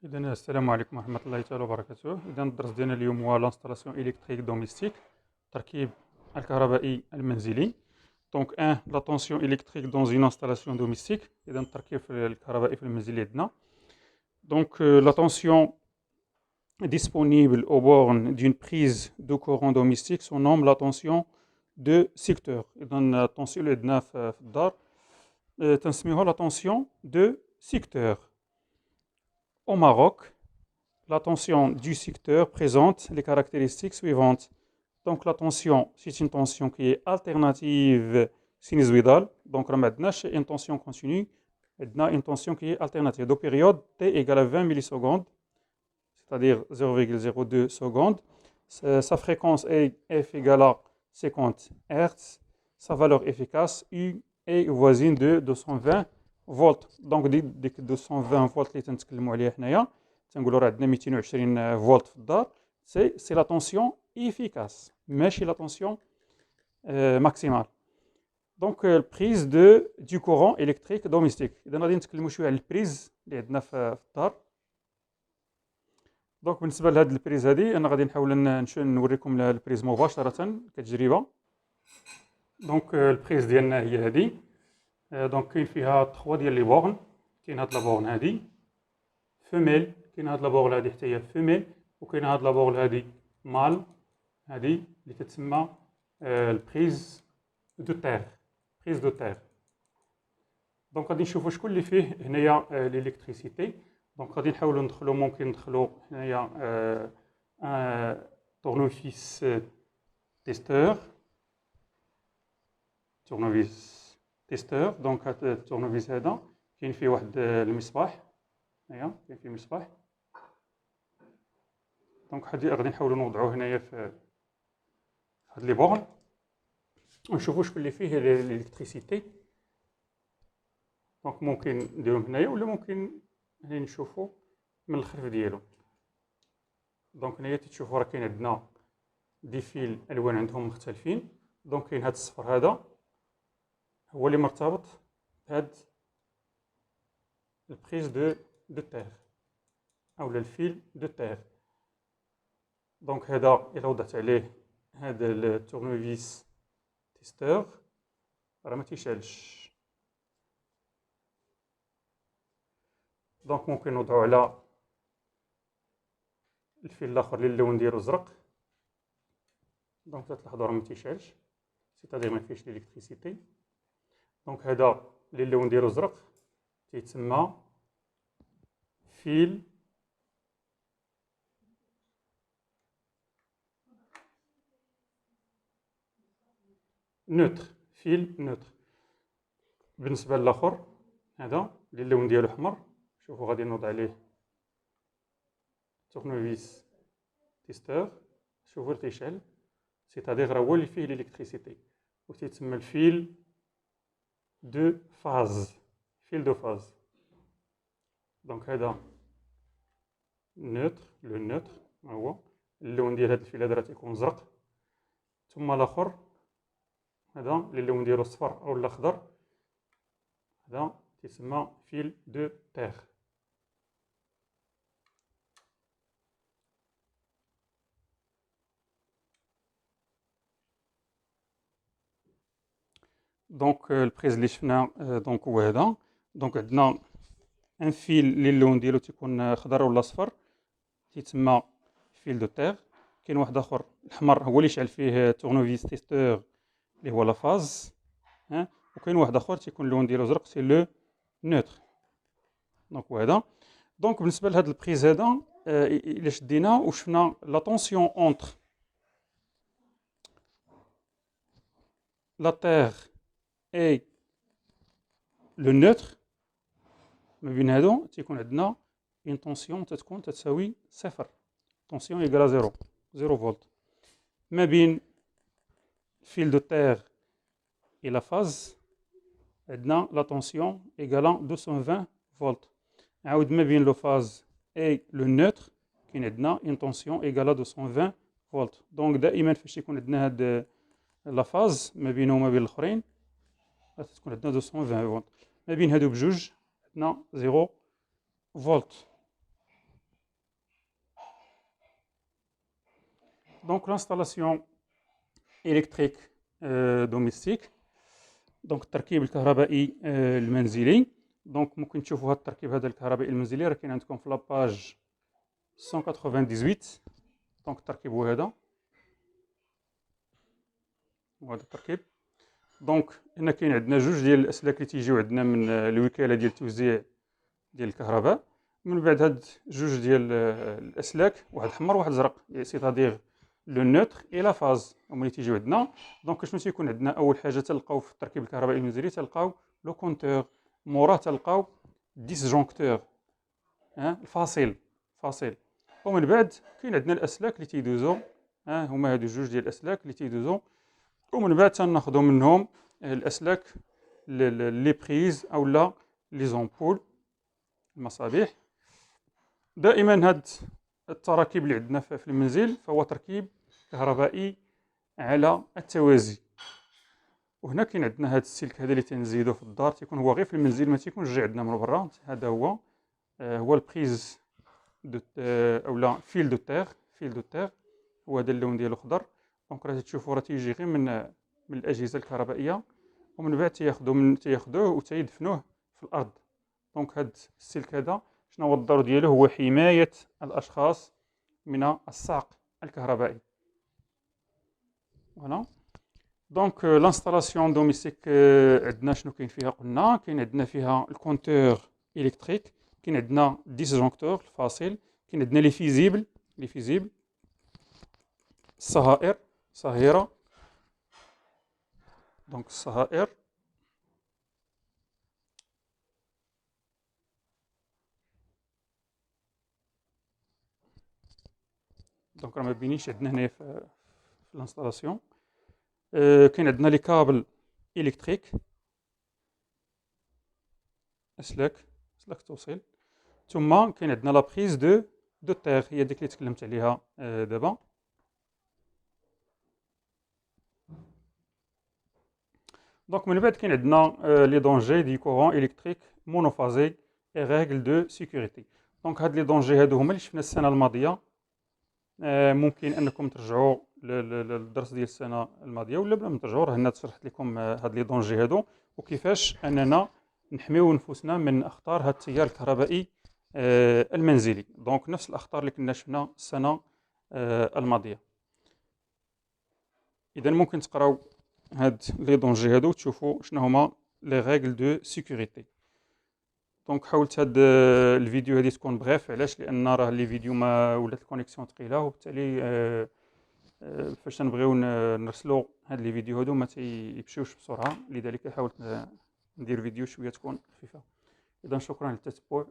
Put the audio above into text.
إذا السلام عليكم ورحمة الله تعالى وبركاته. إذا الدرس ديالنا اليوم هو لانستالاسيون إلكتريك دوميستيك، تركيب الكهربائي المنزلي. دونك لا تونسيون إلكتريك دون une installation domestique. إذا التركيب الكهربائي في المنزل عندنا. Donc la tension disponible au bornes d'une prise de courant domestique se nomme la tension de secteur. إذا التونسيون اللي عندنا في الدار تنسميوها la tension de secteur. Au Maroc, la tension du secteur présente les caractéristiques suivantes. Donc la tension, c'est une tension qui est alternative sinusoïdale. Donc on a une tension continue, une tension qui est alternative. De période t égale à 20 millisecondes, c'est-à-dire 0,02 secondes. Sa fréquence est f égale à 50 Hz. Sa valeur efficace U est voisine de 220 فولت. دونك ديك 220 فولت اللي تنتكلموا عليها حنايا تنقولوا راه عندنا 220 فولت في الدار، سي لا طونسيون ايفيكاس ماشي لا طونسيون ماكسيمال. دونك البريز دو كورون الكتريك دوميستيك. اذا غادي نتكلموا شويه على البريز اللي عندنا في الدار. دونك بالنسبه لهاد البريز هادي انا غادي نحاول نوريكم البريز مباشره كتجربه. دونك البريز ديالنا هي هادي. دونك كاين فيها 3 ديال لي بورن. كاين هاد لابورن هادي فيميل، كاين هاد لابورن هادي حتى هي فيميل، وكاين هاد لابورن هادي مال هادي اللي تتسمى البريز دو تير. بريز دو تير. دونك غادي نشوفوا شكون اللي فيه هنايا ليليكتريسيتي. دونك غادي نحاولوا ندخلوا، ممكن ندخلوا هنايا تورنوفيس تيستور. تورنوفيس تيستور. دونك هاد التورنوفيس هذا كاين فيه واحد المصباح، هنايا كاين فيه مصباح. دونك غادي نحاولوا نوضعوه هنايا في هاد لي بورن ونشوفوا شكون اللي فيه الالكتريسيتي. دونك ممكن نديروهم هنايا ولا ممكن هنا نشوفوا من الخلف ديالو. دونك هنايا تشوفوا راه كاين عندنا دي فيل الوان عندهم مختلفين. دونك كاين هاد الصفر هذا هو اللي مرتبط بهاد البريز دو تير اولا الفيل دو تير. دونك هذا الا وضعت عليه هذا التورنوفيس تيستور راه ما تيشعلش. دونك ممكن نوضعو على الفيل الاخر اللي اللون ديالو زرق. دونك تلاحظوا راه ما تيشعلش، سيتادير ما فيهش الالكتريسيتي. دونك هذا اللي اللون ديالو زرق تيتسمى فيل نوتر. فيل نوتر. بالنسبه للاخر هذا اللي اللون ديالو احمر، شوفوا غادي نوضع عليه تورنوفيس تيستور، شوفوا تيشعل، سيتادير راه هو اللي فيه الالكتريسيتي وتيتسمى الفيل دو فاز. فيل دو فاز. دونك هذا نوتر، لو نوتر ها هو اللون ديال هذا الفيل هذا راه تيكون زرق. ثم الاخر هذا اللي اللون ديالو صفر او الاخضر، هذا تيسمى فيل دو تير. دونك البريز اللي شفنا دونك هو هذا. دونك عندنا ان فيل اللي اللون ديالو تيكون خضر ولا صفر تيتسمى فيل دو تير. كاين واحد اخر الاحمر هو اللي يشعل فيه تورنوفيس تيستور اللي هو لا فاز. وكاين واحد اخر تيكون اللون ديالو زرق سي لو نوتر. دونك هو هذا. دونك بالنسبه لهذا البريز هذا الا شدينا وشفنا لا طونسيون اونتر لا تير اي لو نوتر، ما بين هادو تيكون عندنا اون طونسيون تتكون تساوي صفر. طونسيون ايكالا زيرو فولت. ما بين فيل دو تير اي لا فاز عندنا لا طونسيون ايكالا 220 فولت. عاود ما بين لو فاز اي لو نوتر كاين عندنا اون طونسيون ايكالا 220 فولت. دونك دائما فاش يكون عندنا هاد لا فاز ما بينه وما بين الاخرين تكون عندنا 220 فولت. ما بين هادو بجوج عندنا 0 فولت. دونك لانستالاسيون إلكتريك دوميستيك، دونك التركيب الكهربائي المنزلي. دونك ممكن تشوفوا هذا التركيب هذا الكهربائي المنزلي راه كاين عندكم في لاباج 198. دونك التركيب هو هذا، وهذا التركيب. دونك هنا كاين عندنا جوج ديال الاسلاك اللي تيجيو عندنا من الوكاله ديال التوزيع ديال الكهرباء. من بعد هاد جوج ديال الاسلاك، واحد احمر وواحد زرق، سيتادير لو نوتر اي لا فاز، هما اللي تيجيو عندنا. دونك شنو تيكون عندنا؟ اول حاجه تلقاو في التركيب الكهربائي المنزلي تلقاو لو كونتور، موراه تلقاو ديسجونكتور، الفاصل، فاصل. ومن بعد كاين عندنا الاسلاك اللي تيدوزو، هما هادو جوج ديال الاسلاك اللي تيدوزو. ومن بعد تناخذوا منهم الاسلاك لي بريز او لا لي زومبول، المصابيح. دائما هاد التراكيب اللي عندنا في المنزل فهو تركيب كهربائي على التوازي. وهنا كاين عندنا هاد السلك هذا اللي تنزيدوه في الدار، تيكون هو غير في المنزل، ما تيكونش جاي عندنا من برا. هذا هو البريز دو اولا فيل دو تيغ، فيل دو تيغ، وهذا اللون ديالو خضر. دونك راه تشوفوا راه تيجي غير من الاجهزه الكهربائيه، ومن بعد تياخذوه وتيدفنوه في الارض. دونك هاد السلك هذا شنو هو الدور ديالو؟ هو حمايه الاشخاص من الصعق الكهربائي. فوالا. دونك لانستالاسيون دوميستيك عندنا شنو كاين فيها؟ قلنا كاين عندنا فيها الكونتور الكتريك، كاين عندنا ديسجونكتور الفاصل، كاين عندنا لي فيزيبل، لي فيزيبل، الصهائر، صهيره. دونك الصهائر. دونك راه ما بينيش عندنا هنايا في الانستالاسيون. كاين عندنا لي كابل الكتريك، اسلاك توصيل. ثم كاين عندنا لا بريز دو تيغ، هي ديك اللي تكلمت عليها دابا. دونك من بعد كاين عندنا لي دونجي دي كورون الكتريك مونوفازي اي ريغل دو سيكوريتي. دونك هاد لي دونجي هادو هما اللي شفنا السنه الماضيه. ممكن انكم ترجعوا للدرس ديال السنه الماضيه، ولا بلا ما ترجعوا راه هنا شرحت لكم هاد لي دونجي هادو، وكيفاش اننا نحميو نفوسنا من اخطار هاد التيار الكهربائي المنزلي. دونك نفس الاخطار اللي كنا شفنا السنه الماضيه. اذا ممكن تقراو هاد لي دونجي هادو وتشوفوا شنو هما لي ريغل دو سيكوريتي. دونك حاولت هاد الفيديو هادي تكون بغيف، علاش؟ لان راه لي فيديو ما ولات الكونيكسيون ثقيله، وبالتالي فاش تنبغيو نرسلو هاد لي فيديو هادو ما تيمشيوش بسرعه، لذلك حاولت ندير فيديو شويه تكون خفيفه. اذا شكرا للتتبع.